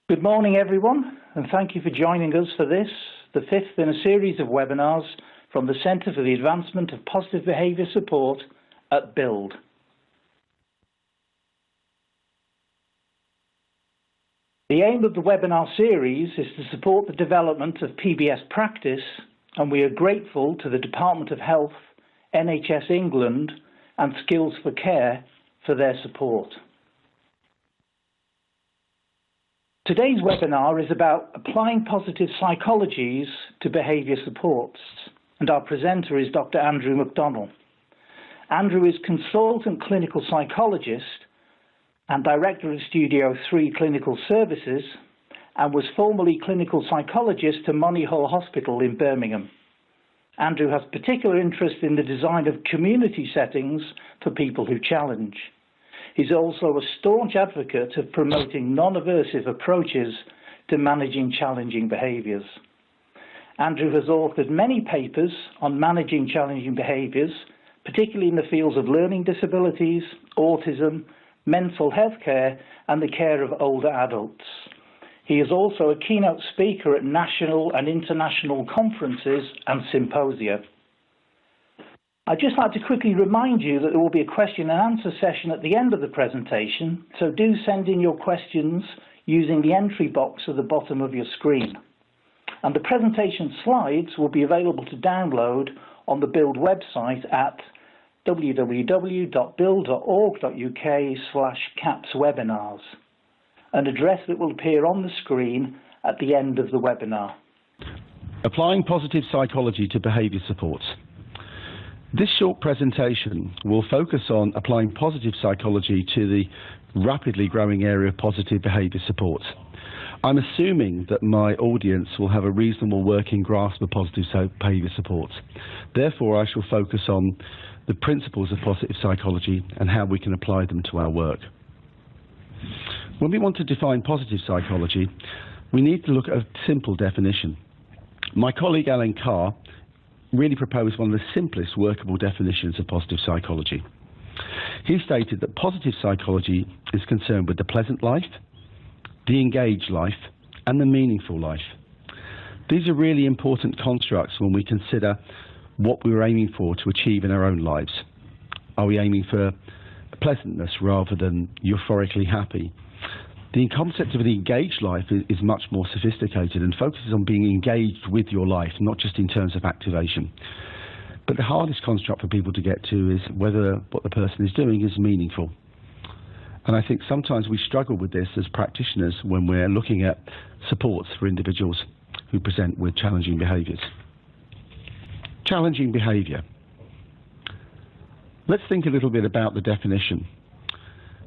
Good morning, everyone, and thank you for joining us for this, the fifth in a series of webinars from the Centre for the Advancement of Positive Behaviour Support at Bild. The aim of the webinar series is to support the development of PBS practice, and we are grateful to the Department of Health, NHS England and Skills for Care for their support. Today's webinar is about applying positive psychologies to behaviour supports, and our presenter is Dr Andrew McDonnell. Andrew is consultant clinical psychologist and director of Studio 3 Clinical Services and was formerly clinical psychologist to Moneyhall Hospital in Birmingham. Andrew has particular interest in the design of community settings for people who challenge. He's also a staunch advocate of promoting non-aversive approaches to managing challenging behaviours. Andrew has authored many papers on managing challenging behaviours, particularly in the fields of learning disabilities, autism, mental health care, and the care of older adults. He is also a keynote speaker at national and international conferences and symposia. I'd just like to quickly remind you that there will be a question and answer session at the end of the presentation, so do send in your questions using the entry box at the bottom of your screen. And the presentation slides will be available to download on the Bild website at www.bild.org.uk/capswebinars, an address that will appear on the screen at the end of the webinar. Applying positive psychology to behaviour supports. This short presentation will focus on applying positive psychology to the rapidly growing area of positive behaviour supports. I'm assuming that my audience will have a reasonable working grasp of positive behaviour supports. Therefore, I shall focus on the principles of positive psychology and how we can apply them to our work. When we want to define positive psychology, we need to look at a simple definition. My colleague Alan Carr really proposed one of the simplest workable definitions of positive psychology. He stated that positive psychology is concerned with the pleasant life, the engaged life, and the meaningful life. These are really important constructs when we consider what we're aiming for to achieve in our own lives. Are we aiming for pleasantness rather than euphorically happy? The concept of an engaged life is much more sophisticated and focuses on being engaged with your life, not just in terms of activation. But the hardest construct for people to get to is whether what the person is doing is meaningful. And I think sometimes we struggle with this as practitioners when we're looking at supports for individuals who present with challenging behaviours. Challenging behaviour. Let's think a little bit about the definition.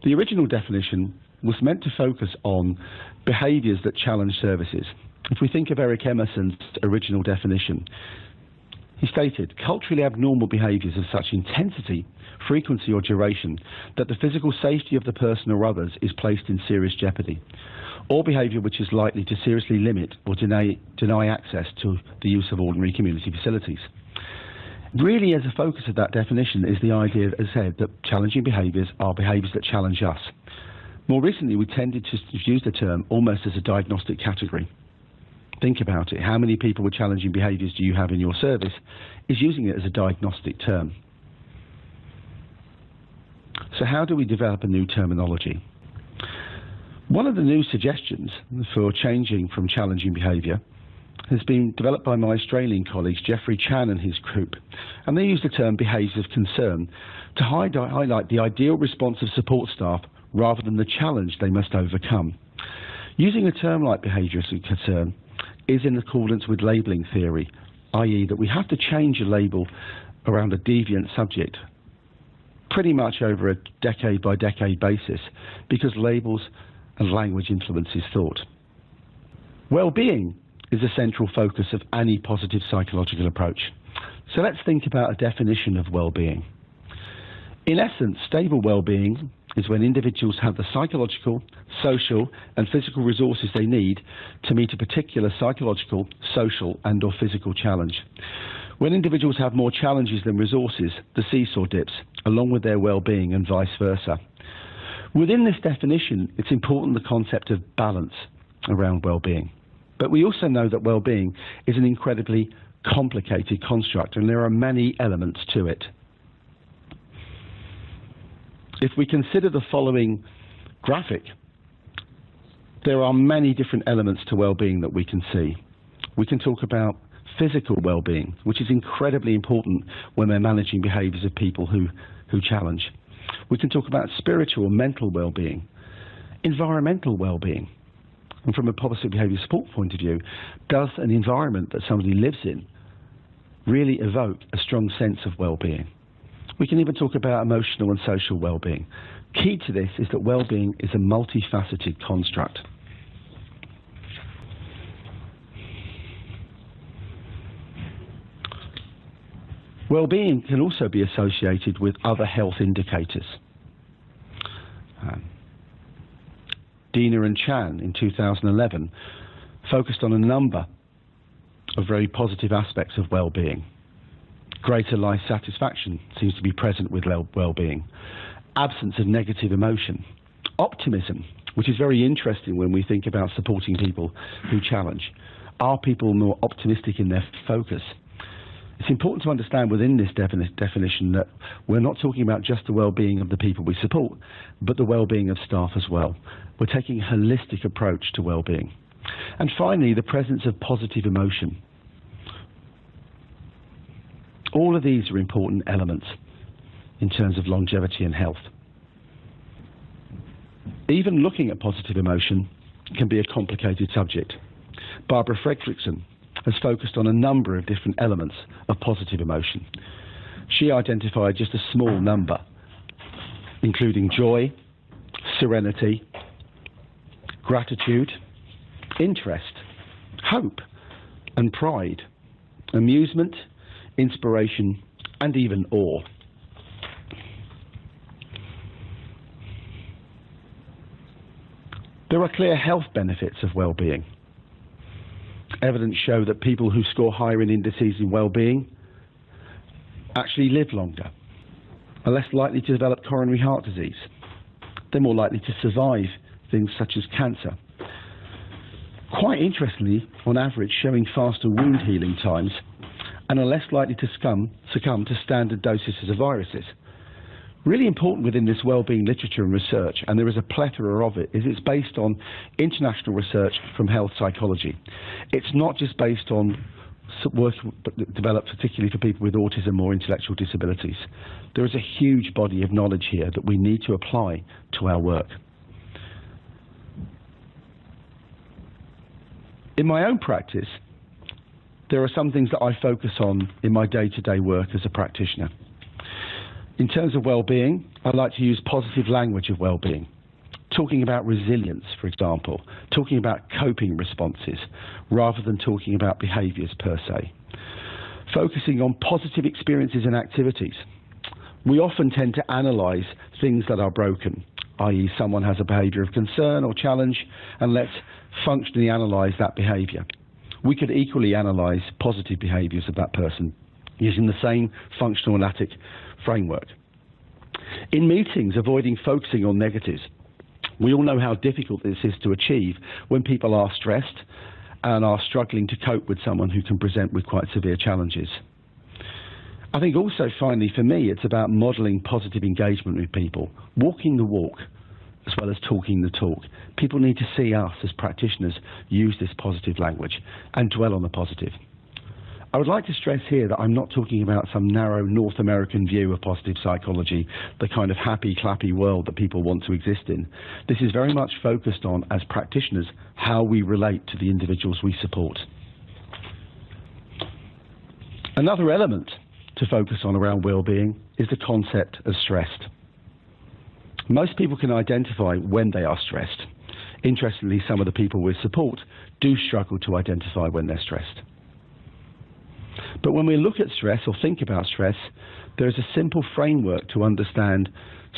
The original definition was meant to focus on behaviours that challenge services. If we think of Eric Emerson's original definition, he stated, culturally abnormal behaviours of such intensity, frequency or duration that the physical safety of the person or others is placed in serious jeopardy, or behaviour which is likely to seriously limit or deny access to the use of ordinary community facilities. Really, as a focus of that definition is the idea, as I said, that challenging behaviours are behaviours that challenge us. More recently, we tended to use the term almost as a diagnostic category. Think about it. How many people with challenging behaviours do you have in your service is using it as a diagnostic term. So how do we develop a new terminology? One of the new suggestions for changing from challenging behaviour has been developed by my Australian colleagues, Geoffrey Chan and his group, and they use the term behaviours of concern to highlight the ideal response of support staff rather than the challenge they must overcome. Using a term like behaviours of concern is in accordance with labelling theory, i.e. that we have to change a label around a deviant subject pretty much over a decade by decade basis because labels and language influences thought. Well-being is a central focus of any positive psychological approach. So let's think about a definition of well-being. In essence, stable well-being is when individuals have the psychological, social and physical resources they need to meet a particular psychological, social and or physical challenge. When individuals have more challenges than resources, the seesaw dips, along with their well-being and vice versa. Within this definition, it's important the concept of balance, around well-being. But we also know that well-being is an incredibly complicated construct, and there are many elements to it. If we consider the following graphic, there are many different elements to well-being that we can see. We can talk about physical well-being, which is incredibly important when we're managing behaviours of people who challenge. We can talk about spiritual and mental well-being, environmental well-being. And from a positive behaviour support point of view, does an environment that somebody lives in really evoke a strong sense of well-being? We can even talk about emotional and social well-being. Key to this is that well-being is a multifaceted construct. Well-being can also be associated with other health indicators. Diener and Chan in 2011 focused on a number of very positive aspects of well-being. Greater life satisfaction seems to be present with well-being. Absence of negative emotion. Optimism, which is very interesting when we think about supporting people who challenge. Are people more optimistic in their focus? It's important to understand within this definition that we're not talking about just the well-being of the people we support, but the well-being of staff as well. We're taking a holistic approach to well-being. And finally, the presence of positive emotion. All of these are important elements in terms of longevity and health. Even looking at positive emotion can be a complicated subject. Barbara Frederickson has focused on a number of different elements of positive emotion. She identified just a small number, including joy, serenity, gratitude, interest, hope, and pride, amusement, inspiration, and even awe. There are clear health benefits of well-being. Evidence show that people who score higher in indices in well-being actually live longer, are less likely to develop coronary heart disease. They're more likely to survive things such as cancer. Quite interestingly, on average, showing faster wound healing times and are less likely to succumb to standard doses of viruses. Really important within this well-being literature and research, and there is a plethora of it, is it's based on international research from health psychology. It's not just based on work developed particularly for people with autism or intellectual disabilities. There is a huge body of knowledge here that we need to apply to our work. In my own practice, there are some things that I focus on in my day-to-day work as a practitioner. In terms of well-being, I like to use positive language of well-being, talking about resilience, for example, talking about coping responses, rather than talking about behaviours per se. Focusing on positive experiences and activities. We often tend to analyse things that are broken, i.e. someone has a behaviour of concern or challenge, and let's functionally analyse that behaviour. We could equally analyse positive behaviours of that person using the same functional analytic framework. In meetings, avoiding focusing on negatives. We all know how difficult this is to achieve when people are stressed and are struggling to cope with someone who can present with quite severe challenges. I think also, finally, for me, it's about modelling positive engagement with people, walking the walk as well as talking the talk. People need to see us as practitioners use this positive language and dwell on the positive. I would like to stress here that I'm not talking about some narrow North American view of positive psychology, the kind of happy, clappy world that people want to exist in. This is very much focused on, as practitioners, how we relate to the individuals we support. Another element to focus on around well-being is the concept of stress. Most people can identify when they are stressed. Interestingly, some of the people we support do struggle to identify when they're stressed. But when we look at stress or think about stress, there is a simple framework to understand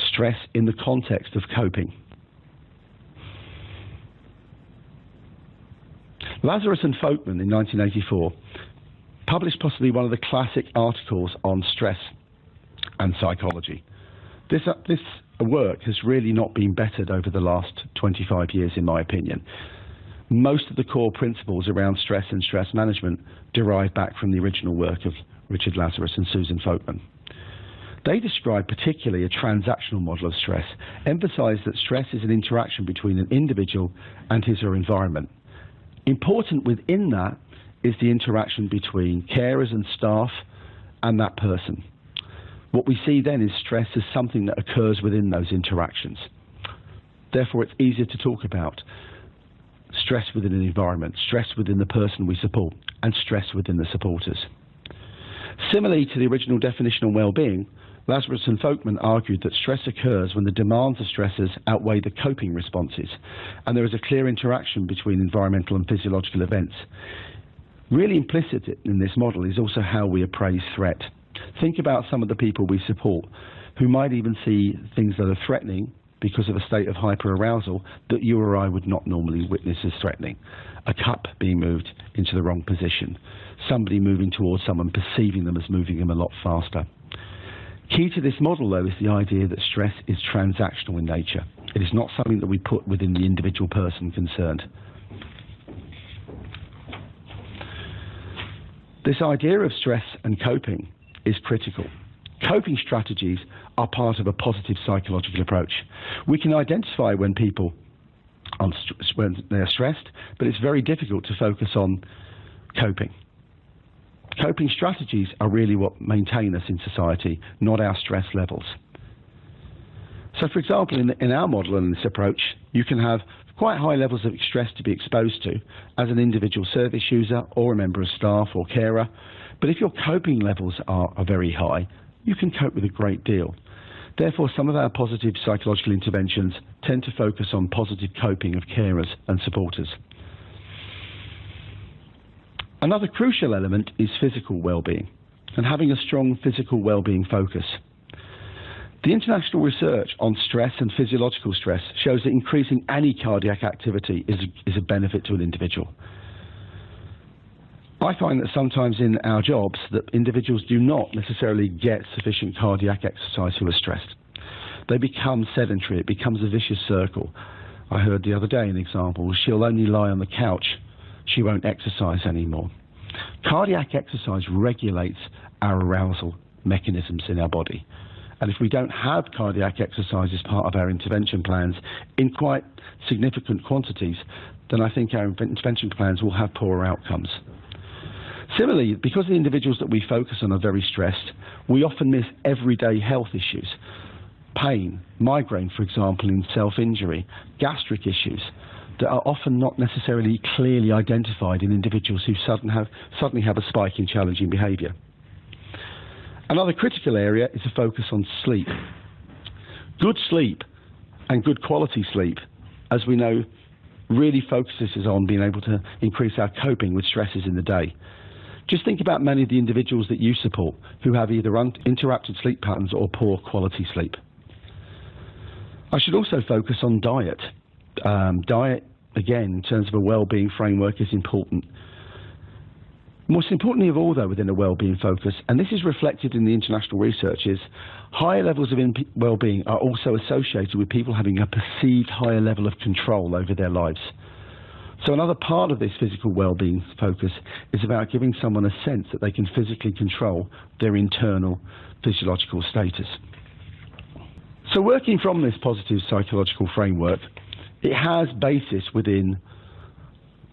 stress in the context of coping. Lazarus and Folkman in 1984 published possibly one of the classic articles on stress and psychology. This work has really not been bettered over the last 25 years, in my opinion. most of the core principles around stress and stress management derive back from the original work of Richard Lazarus and Susan Folkman. They describe particularly a transactional model of stress, emphasize that stress is an interaction between an individual and his or her environment. Important within that is the interaction between carers and staff and that person. What we see then is stress as something that occurs within those interactions. Therefore, it's easier to talk about stress within an environment, stress within the person we support, and stress within the supporters. Similarly to the original definition on well-being, Lazarus and Folkman argued that stress occurs when the demands of stressors outweigh the coping responses, and there is a clear interaction between environmental and physiological events. Really implicit in this model is also how we appraise threat. Think about some of the people we support who might even see things that are threatening because of a state of hyperarousal that you or I would not normally witness as threatening. A cup being moved into the wrong position, somebody moving towards someone, perceiving them as moving them a lot faster. Key to this model, though, is the idea that stress is transactional in nature. It is not something that we put within the individual person concerned. This idea of stress and coping is critical. Coping strategies are part of a positive psychological approach. We can identify when people when they're stressed, but it's very difficult to focus on coping. Coping strategies are really what maintain us in society, not our stress levels. So, for example, in our model and this approach, you can have quite high levels of stress to be exposed to as an individual service user or a member of staff or carer. But if your coping levels are very high, you can cope with a great deal. Therefore, some of our positive psychological interventions tend to focus on positive coping of carers and supporters. Another crucial element is physical well-being and having a strong physical well-being focus. The international research on stress and physiological stress shows that increasing any cardiac activity is a benefit to an individual. I find that sometimes in our jobs that individuals do not necessarily get sufficient cardiac exercise who are stressed. They become sedentary, it becomes a vicious circle. I heard the other day an example, she'll only lie on the couch, she won't exercise anymore. Cardiac exercise regulates our arousal mechanisms in our body. And if we don't have cardiac exercise as part of our intervention plans in quite significant quantities, then I think our intervention plans will have poorer outcomes. Similarly, because the individuals that we focus on are very stressed, we often miss everyday health issues. Pain, migraine, for example, in self-injury, gastric issues that are often not necessarily clearly identified in individuals who suddenly have a spike in challenging behaviour. Another critical area is a focus on sleep. Good sleep and good quality sleep, as we know, really focuses on being able to increase our coping with stresses in the day. Just think about many of the individuals that you support who have either interrupted sleep patterns or poor quality sleep. I should also focus on diet. Diet, again, in terms of a well-being framework, is important. Most importantly of all, though, within a well-being focus, and this is reflected in the international research, is higher levels of well-being are also associated with people having a perceived higher level of control over their lives. So another part of this physical well-being focus is about giving someone a sense that they can physically control their internal physiological status. So working from this positive psychological framework, it has basis within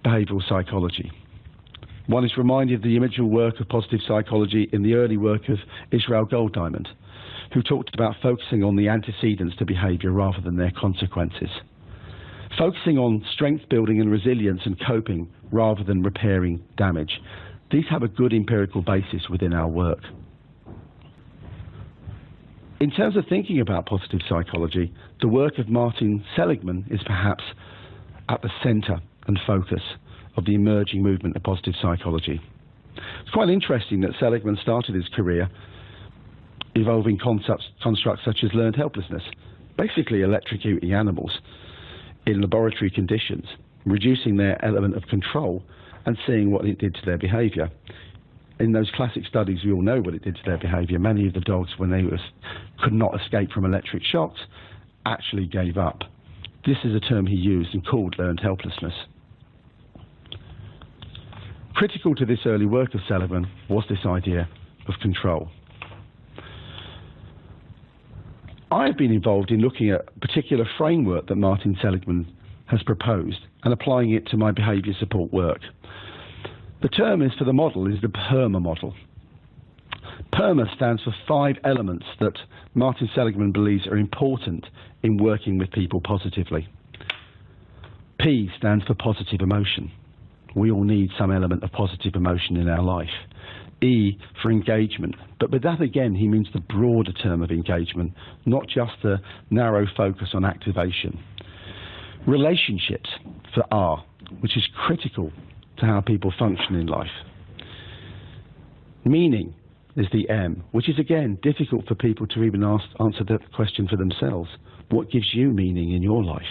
behavioural psychology. One is reminded of the original work of positive psychology in the early work of Israel Golddiamond, who talked about focusing on the antecedents to behaviour rather than their consequences. Focusing on strength building and resilience and coping rather than repairing damage. These have a good empirical basis within our work. In terms of thinking about positive psychology, the work of Martin Seligman is perhaps at the centre and focus of the emerging movement of positive psychology. It's quite interesting that Seligman started his career evolving constructs such as learned helplessness, basically electrocuting animals in laboratory conditions, reducing their element of control and seeing what it did to their behaviour. In those classic studies, we all know what it did to their behaviour. Many of the dogs, when they could not escape from electric shocks, actually gave up. This is a term he used and called learned helplessness. Critical to this early work of Seligman was this idea of control. I have been involved in looking at a particular framework that Martin Seligman has proposed and applying it to my behaviour support work. The term for the model is the PERMA model. PERMA stands for 5 elements that Martin Seligman believes are important in working with people positively. P stands for positive emotion. We all need some element of positive emotion in our life. E for engagement, but with that again he means the broader term of engagement, not just the narrow focus on activation. Relationships for R, which is critical to how people function in life. Meaning is the M, which is again difficult for people to even answer the question for themselves. What gives you meaning in your life?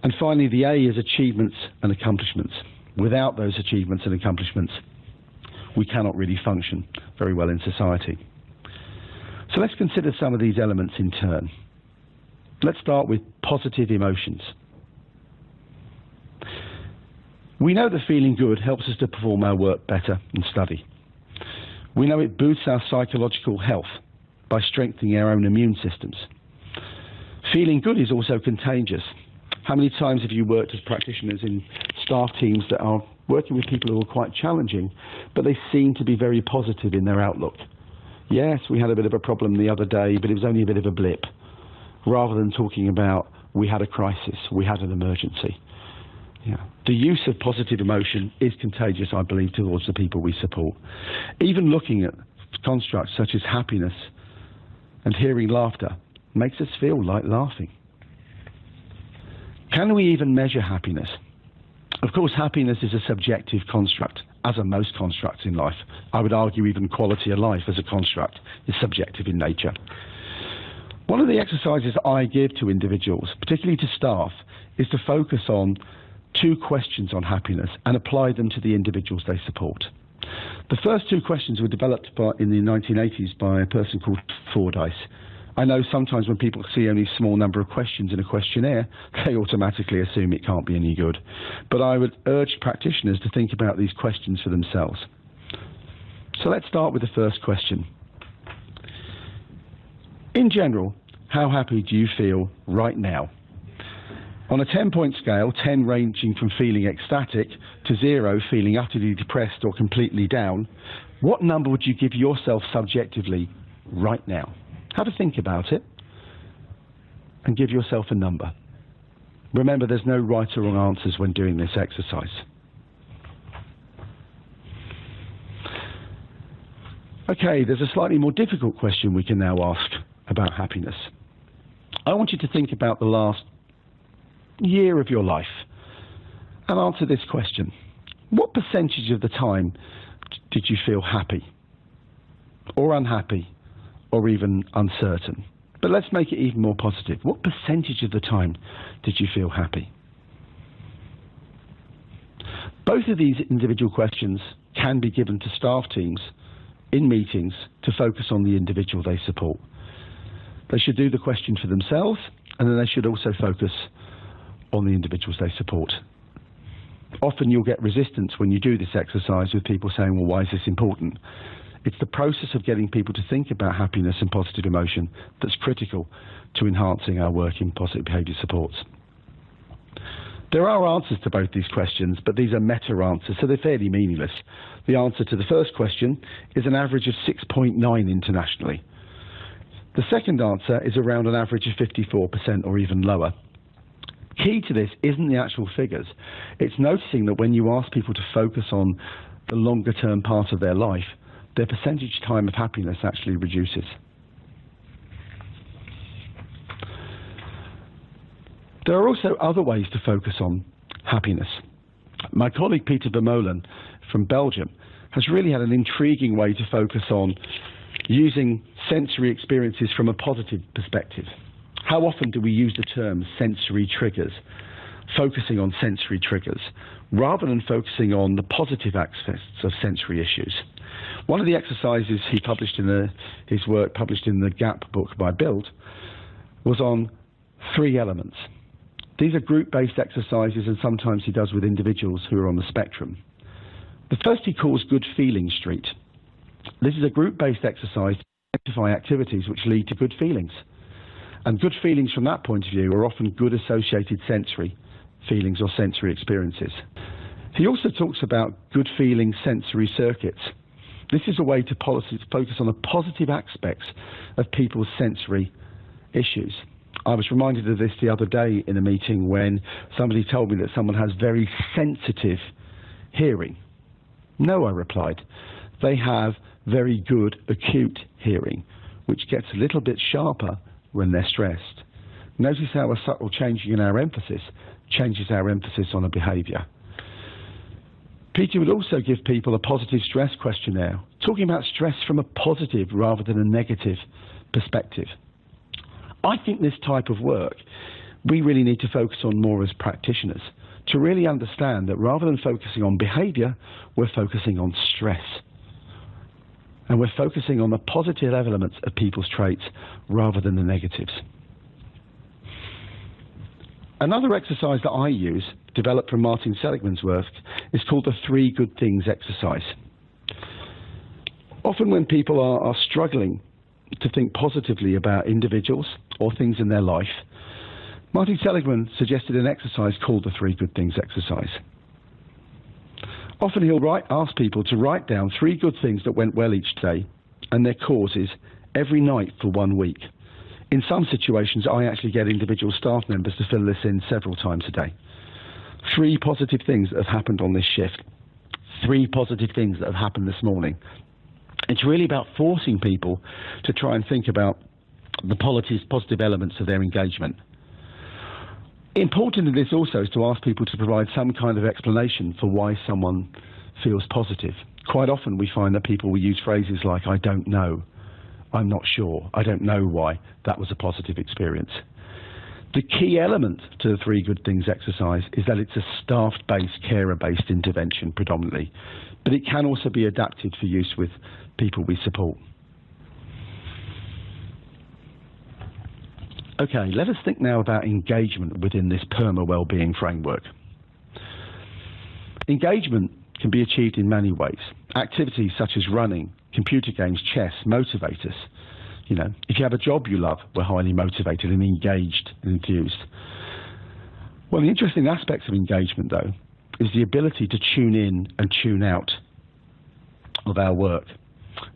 And finally the A is achievements and accomplishments. Without those achievements and accomplishments, we cannot really function very well in society. So let's consider some of these elements in turn. Let's start with positive emotions. We know that feeling good helps us to perform our work better and study. We know it boosts our psychological health by strengthening our own immune systems. Feeling good is also contagious. How many times have you worked as practitioners in staff teams that are working with people who are quite challenging, but they seem to be very positive in their outlook? Yes, we had a bit of a problem the other day, but it was only a bit of a blip, rather than talking about we had a crisis, we had an emergency. Yeah. The use of positive emotion is contagious, I believe, towards the people we support. Even looking at constructs such as happiness and hearing laughter makes us feel like laughing. Can we even measure happiness? Of course, happiness is a subjective construct, as are most constructs in life. I would argue even quality of life as a construct is subjective in nature. One of the exercises I give to individuals, particularly to staff, is to focus on 2 questions on happiness and apply them to the individuals they support. The first 2 questions were developed in the 1980s by a person called Fordyce. I know sometimes when people see only a small number of questions in a questionnaire, they automatically assume it can't be any good. But I would urge practitioners to think about these questions for themselves. So let's start with the first question. In general, how happy do you feel right now? On a 10-point scale, 10 ranging from feeling ecstatic to 0 feeling utterly depressed or completely down, what number would you give yourself subjectively right now? Have a think about it and give yourself a number. Remember, there's no right or wrong answers when doing this exercise. Okay, there's a slightly more difficult question we can now ask about happiness. I want you to think about the last year of your life and answer this question. What percentage of the time did you feel happy or unhappy or even uncertain? But let's make it even more positive. What percentage of the time did you feel happy? Both of these individual questions can be given to staff teams in meetings to focus on the individual they support. They should do the question for themselves, and then they should also focus on the individuals they support. Often you'll get resistance when you do this exercise with people saying, well, why is this important? It's the process of getting people to think about happiness and positive emotion that's critical to enhancing our work in positive behaviour supports. There are answers to both these questions, but these are meta answers, so they're fairly meaningless. The answer to the first question is an average of 6.9 internationally. The second answer is around an average of 54% or even lower. Key to this isn't the actual figures. It's noticing that when you ask people to focus on the longer term part of their life, their percentage time of happiness actually reduces. There are also other ways to focus on happiness. My colleague Peter Vermeulen from Belgium has really had an intriguing way to focus on using sensory experiences from a positive perspective. How often do we use the term sensory triggers, focusing on sensory triggers, rather than focusing on the positive aspects of sensory issues? One of the exercises he published in his work published in the GAP book by Bild was on 3 elements. These are group-based exercises, and sometimes he does with individuals who are on the spectrum. The first he calls Good Feeling Street. This is a group-based exercise to identify activities which lead to good feelings. And good feelings from that point of view are often good associated sensory feelings or sensory experiences. He also talks about good feeling sensory circuits. This is a way to focus on the positive aspects of people's sensory issues. I was reminded of this the other day in a meeting when somebody told me that someone has very sensitive hearing. No, I replied. They have very good acute hearing, which gets a little bit sharper when they're stressed. Notice how a subtle changing in our emphasis changes our emphasis on a behaviour. Peter would also give people a positive stress questionnaire, talking about stress from a positive rather than a negative perspective. I think this type of work we really need to focus on more as practitioners, to really understand that rather than focusing on behaviour, we're focusing on stress. And we're focusing on the positive elements of people's traits rather than the negatives. Another exercise that I use, developed from Martin Seligman's work, is called the 3 Good Things exercise. Often when people are struggling to think positively about individuals or things in their life, Martin Seligman suggested an exercise called the 3 Good Things exercise. Often he'll ask people to write down 3 good things that went well each day and their causes every night for 1 week. In some situations, I actually get individual staff members to fill this in several times a day. 3 positive things that have happened on this shift. 3 positive things that have happened this morning. It's really about forcing people to try and think about the positive elements of their engagement. Important in this also is to ask people to provide some kind of explanation for why someone feels positive. Quite often we find that people will use phrases like, I don't know, I'm not sure, I don't know why that was a positive experience. The key element to the 3 Good Things exercise is that it's a staff-based, carer-based intervention predominantly, but it can also be adapted for use with people we support. Okay, let us think now about engagement within this PERMA wellbeing framework. Engagement can be achieved in many ways. Activities such as running, computer games, chess motivate us. You know, if you have a job you love, we're highly motivated and engaged and enthused. One of the interesting aspects of engagement, though, is the ability to tune in and tune out of our work.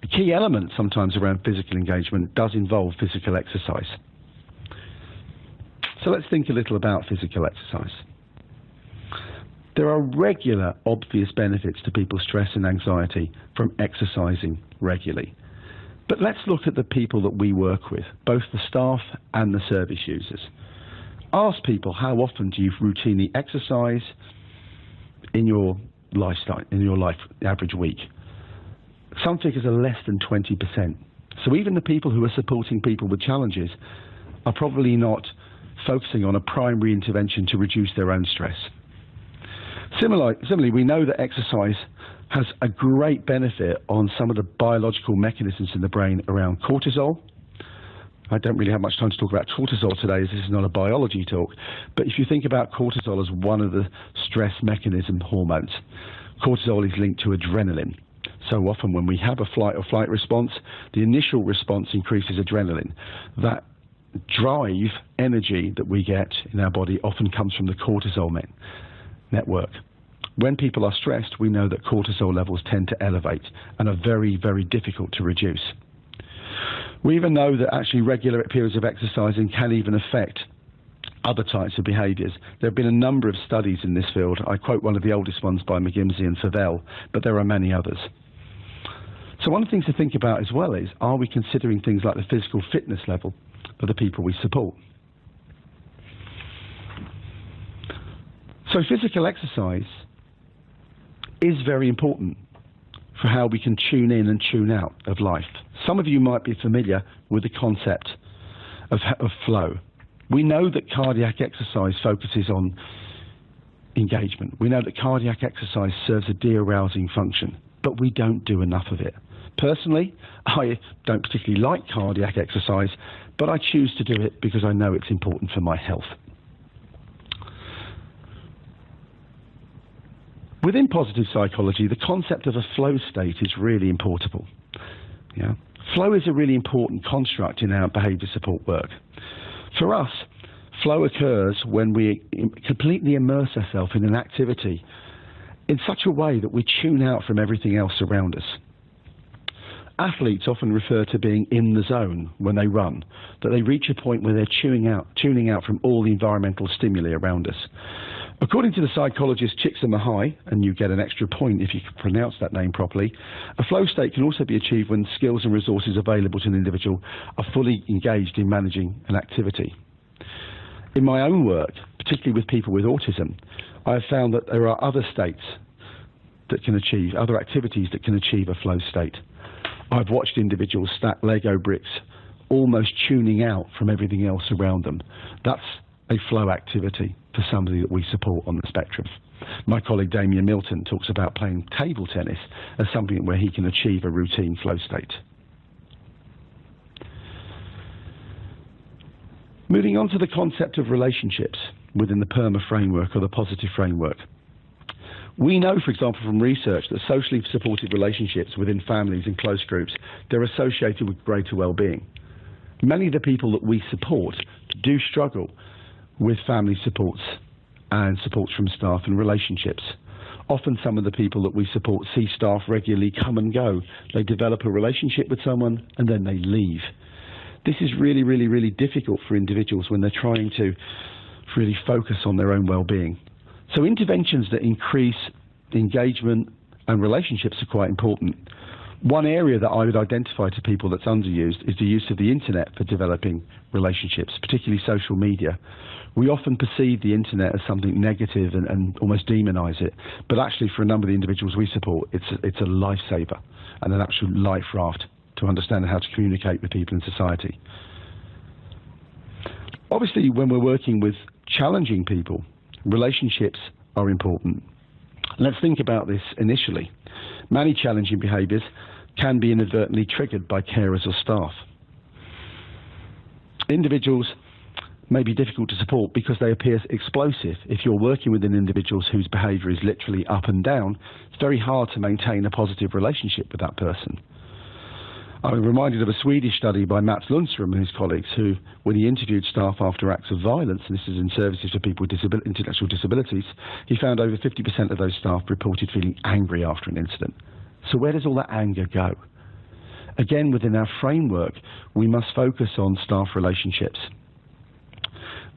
The key element sometimes around physical engagement does involve physical exercise. So let's think a little about physical exercise. There are regular, obvious benefits to people's stress and anxiety from exercising regularly. But let's look at the people that we work with, both the staff and the service users. Ask people, how often do you routinely exercise in your lifestyle, in your life, average week? Some figures are less than 20%. So even the people who are supporting people with challenges are probably not focusing on a primary intervention to reduce their own stress. Similarly, we know that exercise has a great benefit on some of the biological mechanisms in the brain around cortisol. I don't really have much time to talk about cortisol today, as this is not a biology talk, but if you think about cortisol as one of the stress mechanism hormones, cortisol is linked to adrenaline. So often when we have a fight or flight response, the initial response increases adrenaline. That drive energy that we get in our body often comes from the cortisol network. When people are stressed, we know that cortisol levels tend to elevate and are very, very difficult to reduce. We even know that actually regular periods of exercising can even affect other types of behaviours. There have been a number of studies in this field. I quote one of the oldest ones by McGimsey and Favell, but there are many others. So one of the things to think about as well is, are we considering things like the physical fitness level for the people we support? So physical exercise is very important for how we can tune in and tune out of life. Some of you might be familiar with the concept of flow. We know that cardiac exercise focuses on engagement. We know that cardiac exercise serves a de-arousing function, but we don't do enough of it. Personally, I don't particularly like cardiac exercise, but I choose to do it because I know it's important for my health. Within positive psychology, the concept of a flow state is really important. Yeah? Flow is a really important construct in our behaviour support work. For us, flow occurs when we completely immerse ourselves in an activity in such a way that we tune out from everything else around us. Athletes often refer to being in the zone when they run, that they reach a point where they're tuning out from all the environmental stimuli around us. According to the psychologist Csikszentmihalyi, and you get an extra point if you can pronounce that name properly, a flow state can also be achieved when skills and resources available to an individual are fully engaged in managing an activity. In my own work, particularly with people with autism, I have found that there are other states that can achieve, other activities that can achieve a flow state. I've watched individuals stack Lego bricks, almost tuning out from everything else around them. That's a flow activity for somebody that we support on the spectrum. My colleague Damien Milton talks about playing table tennis as something where he can achieve a routine flow state. Moving on to the concept of relationships within the PERMA framework or the positive framework. We know, for example, from research that socially supported relationships within families and close groups, they're associated with greater well-being. Many of the people that we support do struggle with family supports and supports from staff and relationships. Often some of the people that we support see staff regularly come and go. They develop a relationship with someone and then they leave. This is really, really, really difficult for individuals when they're trying to really focus on their own well-being. So interventions that increase engagement and relationships are quite important. One area that I would identify to people that's underused is the use of the internet for developing relationships, particularly social media. We often perceive the internet as something negative and almost demonize it, but actually for a number of the individuals we support, it's a lifesaver and an actual life raft to understand how to communicate with people in society. Obviously, when we're working with challenging people, relationships are important. Let's think about this initially. Many challenging behaviours can be inadvertently triggered by carers or staff. Individuals may be difficult to support because they appear explosive. If you're working with individuals whose behaviour is literally up and down, it's very hard to maintain a positive relationship with that person. I'm reminded of a Swedish study by Mats Lundström and his colleagues who, when he interviewed staff after acts of violence, and this is in services for people with intellectual disabilities, he found over 50% of those staff reported feeling angry after an incident. So where does all that anger go? Again, within our framework, we must focus on staff relationships.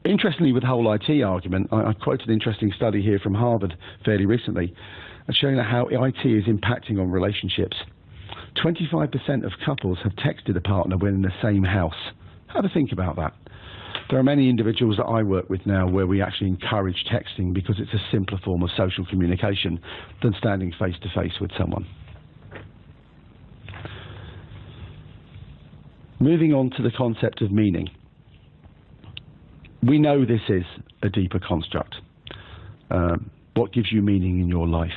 Interestingly, with the whole IT argument, I quoted an interesting study here from Harvard fairly recently, showing how IT is impacting on relationships. 25% of couples have texted a partner when in the same house. Have a think about that. There are many individuals that I work with now where we actually encourage texting because it's a simpler form of social communication than standing face to face with someone. Moving on to the concept of meaning. We know this is a deeper construct. What gives you meaning in your life?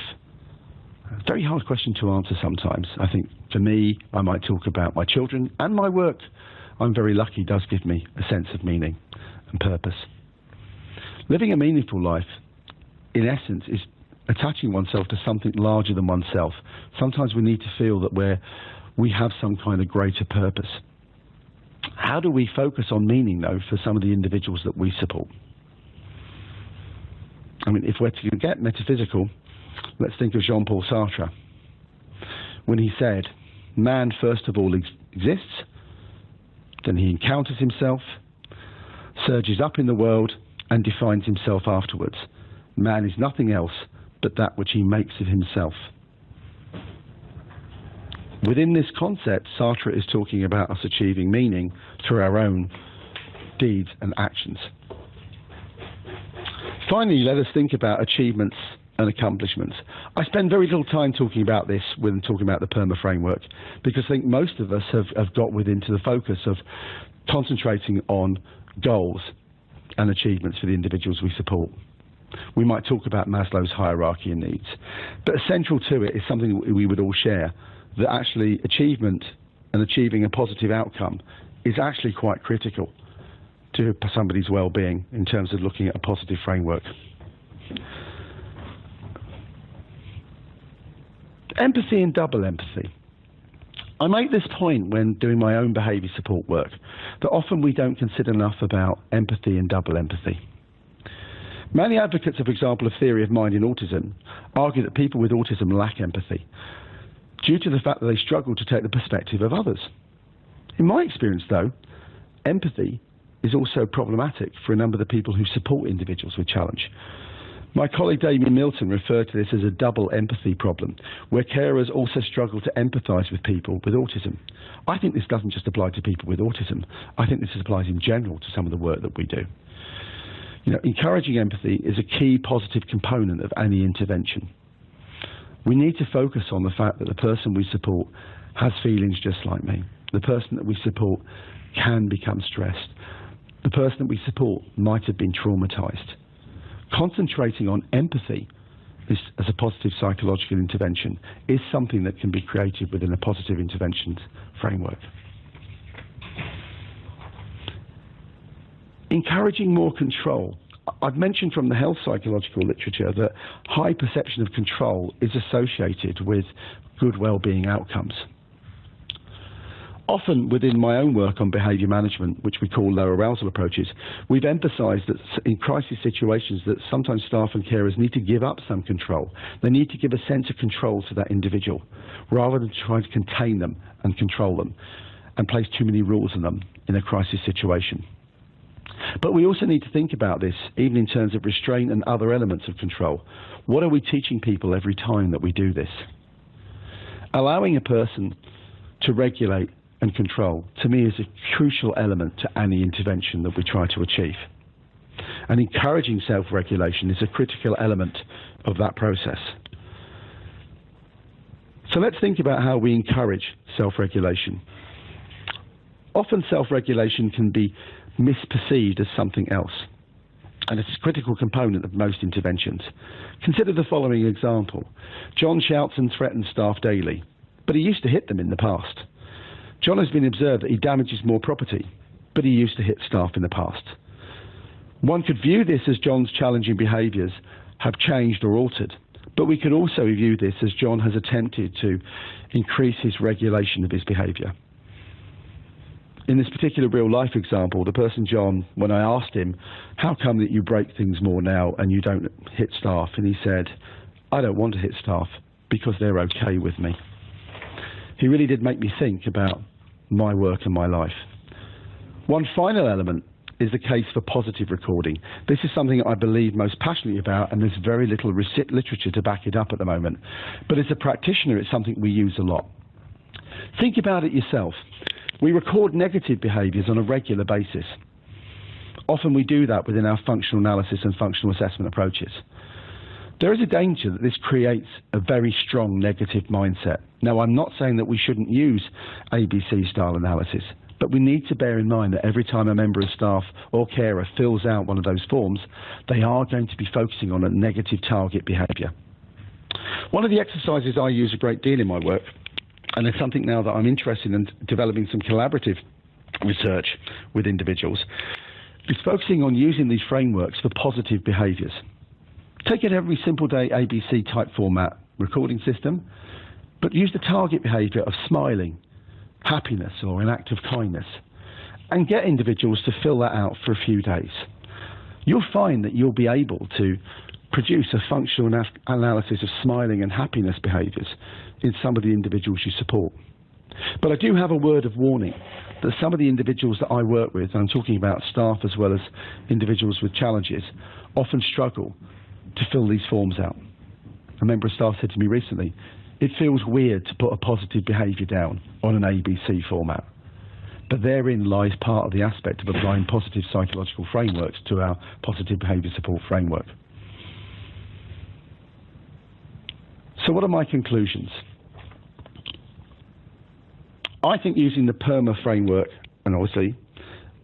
A very hard question to answer sometimes. I think for me, I might talk about my children and my work. I'm very lucky does give me a sense of meaning and purpose. Living a meaningful life, in essence, is attaching oneself to something larger than oneself. Sometimes we need to feel that we have some kind of greater purpose. How do we focus on meaning, though, for some of the individuals that we support? I mean, if we're to get metaphysical, let's think of Jean-Paul Sartre, when he said, man first of all exists, then he encounters himself, surges up in the world, and defines himself afterwards. Man is nothing else but that which he makes of himself. Within this concept, Sartre is talking about us achieving meaning through our own deeds and actions. Finally, let us think about achievements and accomplishments. I spend very little time talking about this when talking about the PERMA framework because I think most of us have got into the focus of concentrating on goals and achievements for the individuals we support. We might talk about Maslow's hierarchy of needs, but essential to it is something that we would all share, that actually achievement and achieving a positive outcome is actually quite critical to somebody's well-being in terms of looking at a positive framework. Empathy and double empathy. I make this point when doing my own behaviour support work, that often we don't consider enough about empathy and double empathy. Many advocates, for example, of theory of mind in autism argue that people with autism lack empathy due to the fact that they struggle to take the perspective of others. In my experience, though, empathy is also problematic for a number of the people who support individuals with challenge. My colleague Damien Milton referred to this as a double empathy problem, where carers also struggle to empathise with people with autism. I think this doesn't just apply to people with autism. I think this applies in general to some of the work that we do. You know, encouraging empathy is a key positive component of any intervention. We need to focus on the fact that the person we support has feelings just like me. The person that we support can become stressed. The person that we support might have been traumatised. Concentrating on empathy as a positive psychological intervention is something that can be created within a positive interventions framework. Encouraging more control. I've mentioned from the health psychological literature that high perception of control is associated with good well-being outcomes. Often within my own work on behaviour management, which we call low arousal approaches, we've emphasised that in crisis situations that sometimes staff and carers need to give up some control. They need to give a sense of control to that individual rather than try to contain them and control them and place too many rules on them in a crisis situation. But we also need to think about this even in terms of restraint and other elements of control. What are we teaching people every time that we do this? Allowing a person to regulate and control, to me, is a crucial element to any intervention that we try to achieve. And encouraging self-regulation is a critical element of that process. So let's think about how we encourage self-regulation. Often self-regulation can be misperceived as something else, and it's a critical component of most interventions. Consider the following example. John shouts and threatens staff daily, but he used to hit them in the past. John has been observed that he damages more property, but he used to hit staff in the past. One could view this as John's challenging behaviours have changed or altered, but we could also view this as John has attempted to increase his regulation of his behaviour. In this particular real-life example, the person John, when I asked him, how come that you break things more now and you don't hit staff? And he said, I don't want to hit staff because they're okay with me. He really did make me think about my work and my life. One final element is the case for positive recording. This is something I believe most passionately about, and there's very little literature to back it up at the moment. But as a practitioner, it's something we use a lot. Think about it yourself. We record negative behaviours on a regular basis. Often we do that within our functional analysis and functional assessment approaches. There is a danger that this creates a very strong negative mindset. Now, I'm not saying that we shouldn't use ABC style analysis, but we need to bear in mind that every time a member of staff or carer fills out one of those forms, they are going to be focusing on a negative target behaviour. One of the exercises I use a great deal in my work, and it's something now that I'm interested in developing some collaborative research with individuals, is focusing on using these frameworks for positive behaviours. Take an every simple day ABC type format recording system, but use the target behaviour of smiling, happiness, or an act of kindness, and get individuals to fill that out for a few days. You'll find that you'll be able to produce a functional analysis of smiling and happiness behaviours in some of the individuals you support. But I do have a word of warning that some of the individuals that I work with, and I'm talking about staff as well as individuals with challenges, often struggle to fill these forms out. A member of staff said to me recently, it feels weird to put a positive behaviour down on an ABC format. But therein lies part of the aspect of applying positive psychological frameworks to our positive behaviour support framework. So what are my conclusions? I think using the PERMA framework, and obviously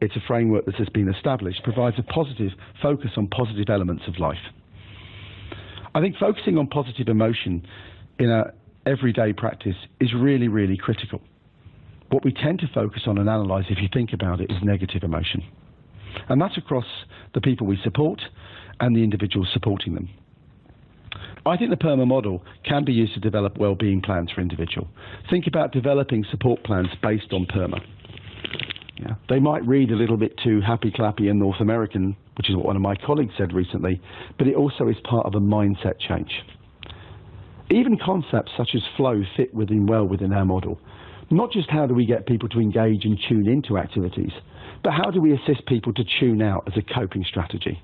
it's a framework that has been established, provides a positive focus on positive elements of life. I think focusing on positive emotion in our everyday practice is really, really critical. What we tend to focus on and analyse, if you think about it, is negative emotion. And that's across the people we support and the individuals supporting them. I think the PERMA model can be used to develop wellbeing plans for individuals. Think about developing support plans based on PERMA. Yeah. They might read a little bit too happy-clappy and North American, which is what one of my colleagues said recently, but it also is part of a mindset change. Even concepts such as flow fit well within our model. Not just how do we get people to engage and tune into activities, but how do we assist people to tune out as a coping strategy?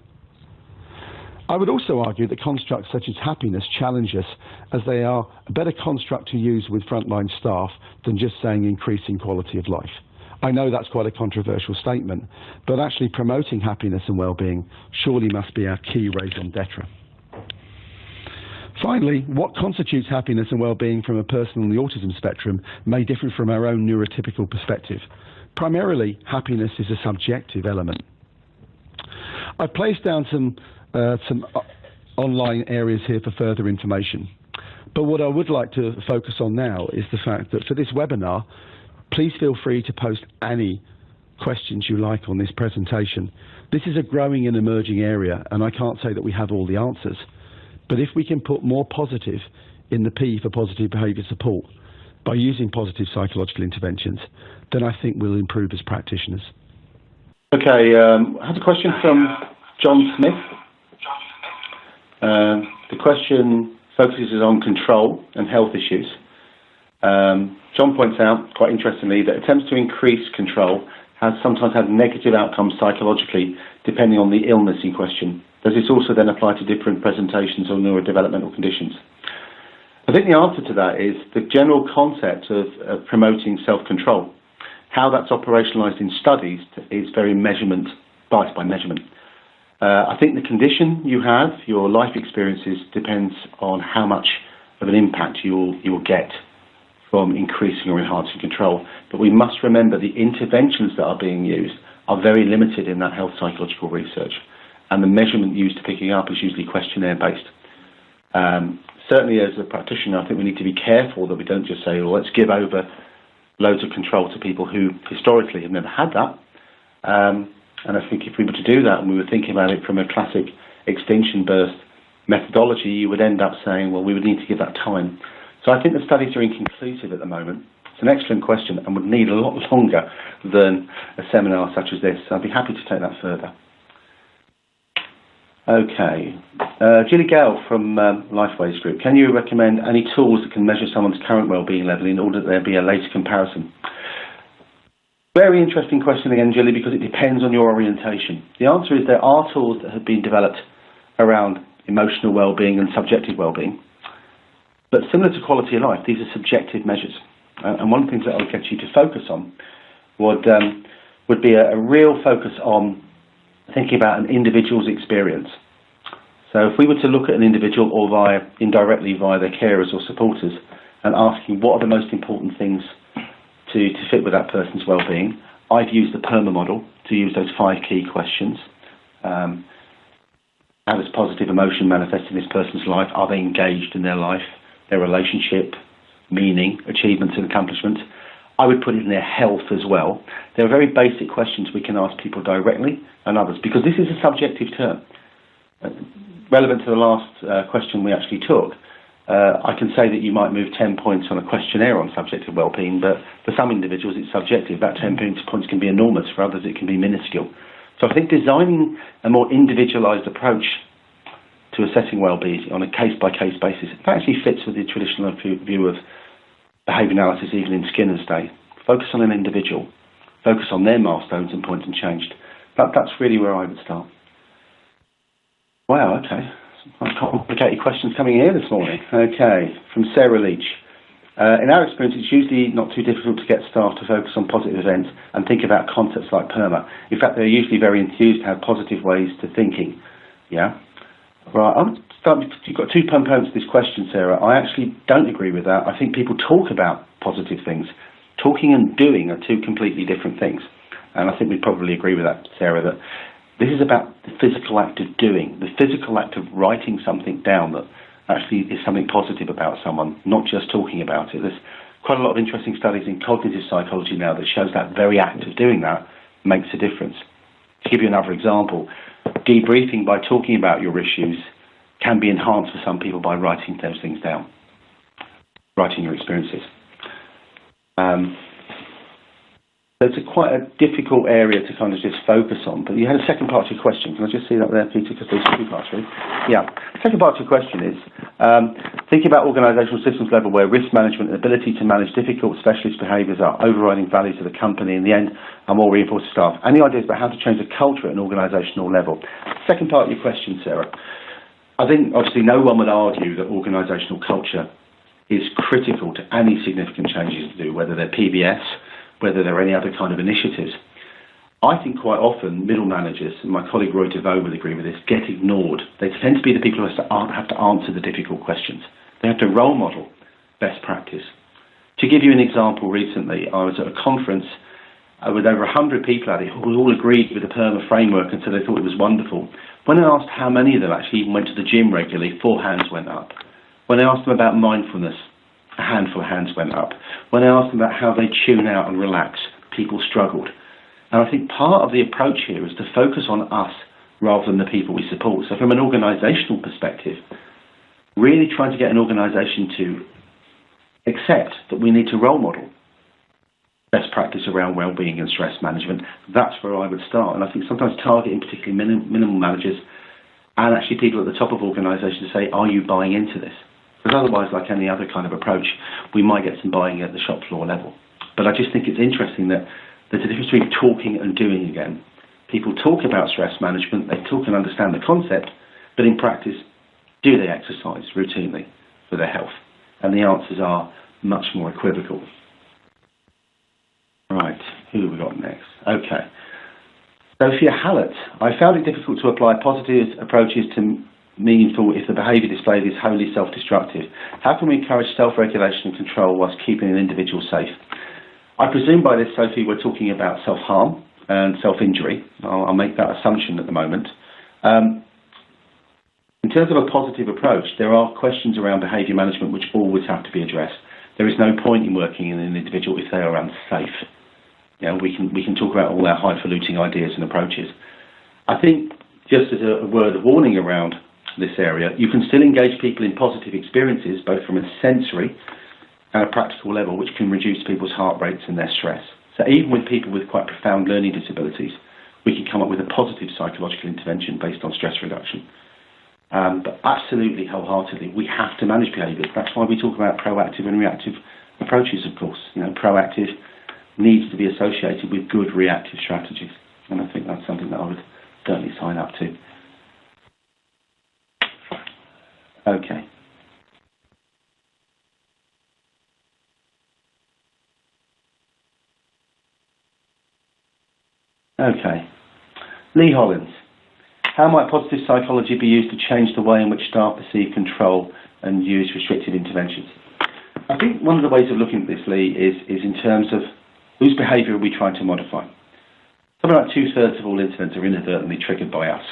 I would also argue that constructs such as happiness challenge us, as they are a better construct to use with frontline staff than just saying increasing quality of life. I know that's quite a controversial statement, but actually promoting happiness and well-being surely must be our key raison d'etre. Finally, what constitutes happiness and well-being from a person on the autism spectrum may differ from our own neurotypical perspective. Primarily, happiness is a subjective element. I've placed down some online areas here for further information. But what I would like to focus on now is the fact that for this webinar, please feel free to post any questions you like on this presentation. This is a growing and emerging area, and I can't say that we have all the answers. But if we can put more positive in the P for positive behaviour support by using positive psychological interventions, then I think we'll improve as practitioners. Okay, I have a question from John Smith. The question focuses on control and health issues. John points out, quite interestingly, that attempts to increase control has sometimes had negative outcomes psychologically, depending on the illness in question. Does this also then apply to different presentations or neurodevelopmental conditions? I think the answer to that is the general concept of promoting self-control. How that's operationalised in studies is very biased by measurement. I think the condition you have, your life experiences, depends on how much of an impact you'll get from increasing or enhancing control. But we must remember the interventions that are being used are very limited in that health psychological research, and the measurement used to picking up is usually questionnaire-based. Certainly as a practitioner, I think we need to be careful that we don't just say, well, let's give over loads of control to people who historically have never had that. And I think if we were to do that and we were thinking about it from a classic extinction burst methodology, you would end up saying, well, we would need to give that time. So I think the studies are inconclusive at the moment. It's an excellent question and would need a lot longer than a seminar such as this. So I'd be happy to take that further. Okay. Julie Gale from Lifeways Group. Can you recommend any tools that can measure someone's current wellbeing level in order that there be a later comparison? Very interesting question again, Julie, because it depends on your orientation. The answer is there are tools that have been developed around emotional well-being and subjective well-being. But similar to quality of life, these are subjective measures. And one of the things that I would get you to focus on would be a real focus on thinking about an individual's experience. So if we were to look at an individual or indirectly via their carers or supporters and asking what are the most important things to fit with that person's well-being, I've used the PERMA model to use those 5 key questions. How does positive emotion manifest in this person's life? Are they engaged in their life, their relationship, meaning, achievements and accomplishments? I would put it in their health as well. There are very basic questions we can ask people directly and others, because this is a subjective term. Relevant to the last question we actually took, I can say that you might move 10 points on a questionnaire on subjective well-being, but for some individuals it's subjective. That 10 points can be enormous, for others it can be minuscule. So I think designing a more individualised approach to assessing well-being on a case-by-case basis, it actually fits with the traditional view of behaviour analysis, even in Skinner's day. Focus on an individual, focus on their milestones and points and changed. That's really where I would start. Wow, okay. Some complicated questions coming here this morning. Okay, from Sarah Leach. In our experience, it's usually not too difficult to get staff to focus on positive events and think about concepts like PERMA. In fact, they're usually very enthused to have positive ways to thinking. Yeah? Right, you've got 2 components to this question, Sarah. I actually don't agree with that. I think people talk about positive things. Talking and doing are 2 completely different things. And I think we probably agree with that, Sarah, that this is about the physical act of doing, the physical act of writing something down that actually is something positive about someone, not just talking about it. There's quite a lot of interesting studies in cognitive psychology now that shows that very act of doing that makes a difference. To give you another example, debriefing by talking about your issues can be enhanced for some people by writing those things down, writing your experiences. So it's quite a difficult area to kind of just focus on. But you had a second part to your question. Can I just see that there, Peter? Because there's two parts, really. Yeah. Second part to your question is thinking about organisational systems level where risk management and ability to manage difficult specialist behaviours are overriding values of the company in the end and more reinforced staff. Any ideas about how to change the culture at an organisational level? Second part of your question, Sarah. I think obviously no one would argue that organisational culture is critical to any significant changes to do, whether they're PBS, whether there are any other kind of initiatives. I think quite often middle managers, and my colleague Roy DeVoe will agree with this, get ignored. They tend to be the people who have to answer the difficult questions. They have to role model best practice. To give you an example, recently I was at a conference with over 100 people at it who all agreed with the PERMA framework and said they thought it was wonderful. When I asked how many of them actually even went to the gym regularly, 4 hands went up. When I asked them about mindfulness, a handful of hands went up. When I asked them about how they tune out and relax, people struggled. And I think part of the approach here is to focus on us rather than the people we support. So from an organisational perspective, really trying to get an organisation to accept that we need to role model best practice around wellbeing and stress management. That's where I would start. And I think sometimes targeting particularly minimal managers and actually people at the top of organisations to say, are you buying into this? Because otherwise, like any other kind of approach, we might get some buying at the shop floor level. But I just think it's interesting that there's a difference between talking and doing again. People talk about stress management, they talk and understand the concept, but in practice, do they exercise routinely for their health? And the answers are much more equivocal. Right, who have we got next? Okay. Sophia Hallett. I found it difficult to apply positive approaches to meaningful if the behaviour displayed is wholly self-destructive. How can we encourage self-regulation and control whilst keeping an individual safe? I presume by this, Sophie, we're talking about self-harm and self-injury. I'll make that assumption at the moment. In terms of a positive approach, there are questions around behaviour management which always have to be addressed. There is no point in working in an individual if they are unsafe. You know, we can talk about all our highfalutin ideas and approaches. I think, just as a word of warning around this area, you can still engage people in positive experiences, both from a sensory and a practical level, which can reduce people's heart rates and their stress. So even with people with quite profound learning disabilities, we can come up with a positive psychological intervention based on stress reduction. But absolutely, wholeheartedly, we have to manage behaviours. That's why we talk about proactive and reactive approaches, of course. You know, proactive needs to be associated with good reactive strategies. And I think that's something that I would certainly sign up to. Okay. Okay. Lee Hollins. How might positive psychology be used to change the way in which staff perceive control and use restrictive interventions? I think one of the ways of looking at this, Lee, is in terms of whose behaviour are we trying to modify? Something like 2/3 of all incidents are inadvertently triggered by us.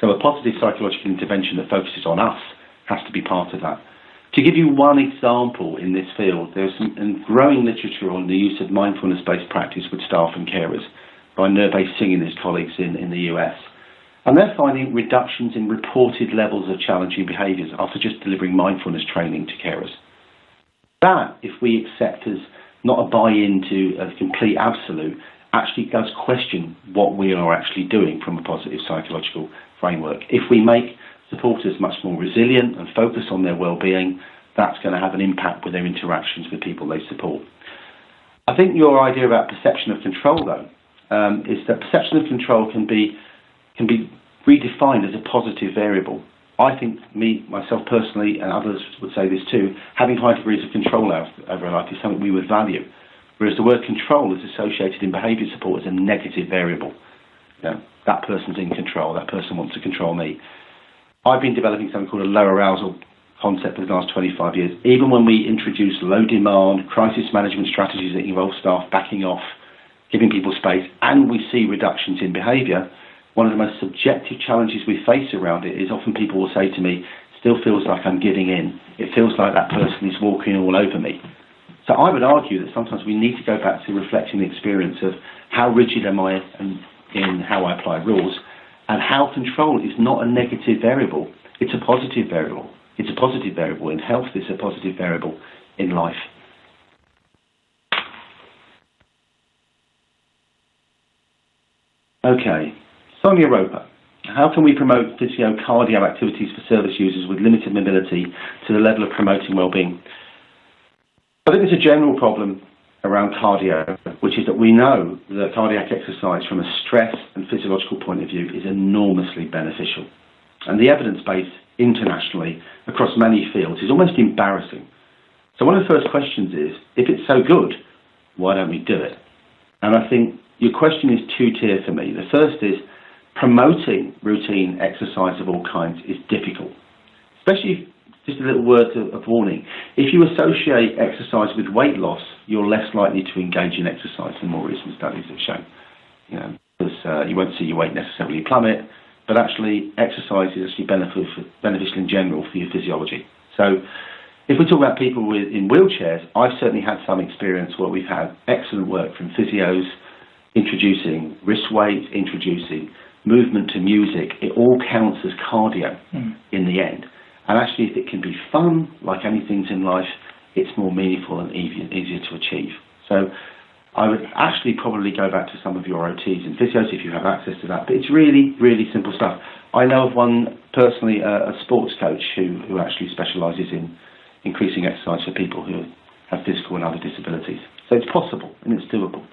So a positive psychological intervention that focuses on us has to be part of that. To give you one example in this field, there's some growing literature on the use of mindfulness-based practice with staff and carers by Nurbe Singh and his colleagues in the US. And they're finding reductions in reported levels of challenging behaviours after just delivering mindfulness training to carers. That, if we accept as not a buy-in to a complete absolute, actually does question what we are actually doing from a positive psychological framework. If we make supporters much more resilient and focus on their well-being, that's going to have an impact with their interactions with people they support. I think your idea about perception of control, though, is that perception of control can be redefined as a positive variable. I think myself personally, and others would say this too, having high degrees of control over our life is something we would value. Whereas the word control is associated in behaviour support as a negative variable. You know, that person's in control, that person wants to control me. I've been developing something called a low arousal concept for the last 25 years. Even when we introduce low demand, crisis management strategies that involve staff backing off, giving people space, and we see reductions in behaviour, one of the most subjective challenges we face around it is often people will say to me, still feels like I'm giving in. It feels like that person is walking all over me. So I would argue that sometimes we need to go back to reflecting the experience of how rigid am I in how I apply rules, and how control is not a negative variable. It's a positive variable. It's a positive variable in health. It's a positive variable in life. Okay, Sonia Roper. How can we promote physio-cardio activities for service users with limited mobility to the level of promoting well-being? I think there's a general problem around cardio, which is that we know that cardiac exercise from a stress and physiological point of view is enormously beneficial. And the evidence base internationally across many fields is almost embarrassing. So one of the first questions is, if it's so good, why don't we do it? And I think your question is two-tier for me. The first is, promoting routine exercise of all kinds is difficult, especially, just a little word of warning, if you associate exercise with weight loss, you're less likely to engage in exercise than more recent studies have shown. Because you won't see your weight necessarily plummet, but actually exercise is actually beneficial in general for your physiology. So if we talk about people in wheelchairs, I've certainly had some experience where we've had excellent work from physios, introducing wrist weights, introducing movement to music. It all counts as cardio in the end. And actually, if it can be fun, like anything in life, it's more meaningful and easier to achieve. So I would actually probably go back to some of your OTs and physios if you have access to that. But it's really, really simple stuff. I know of one personally, a sports coach who actually specialises in increasing exercise for people who have physical and other disabilities. So it's possible and it's doable.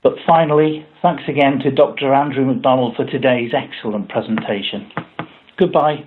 But finally, thanks again to Dr. Andrew McDonnell for today's excellent presentation. Goodbye.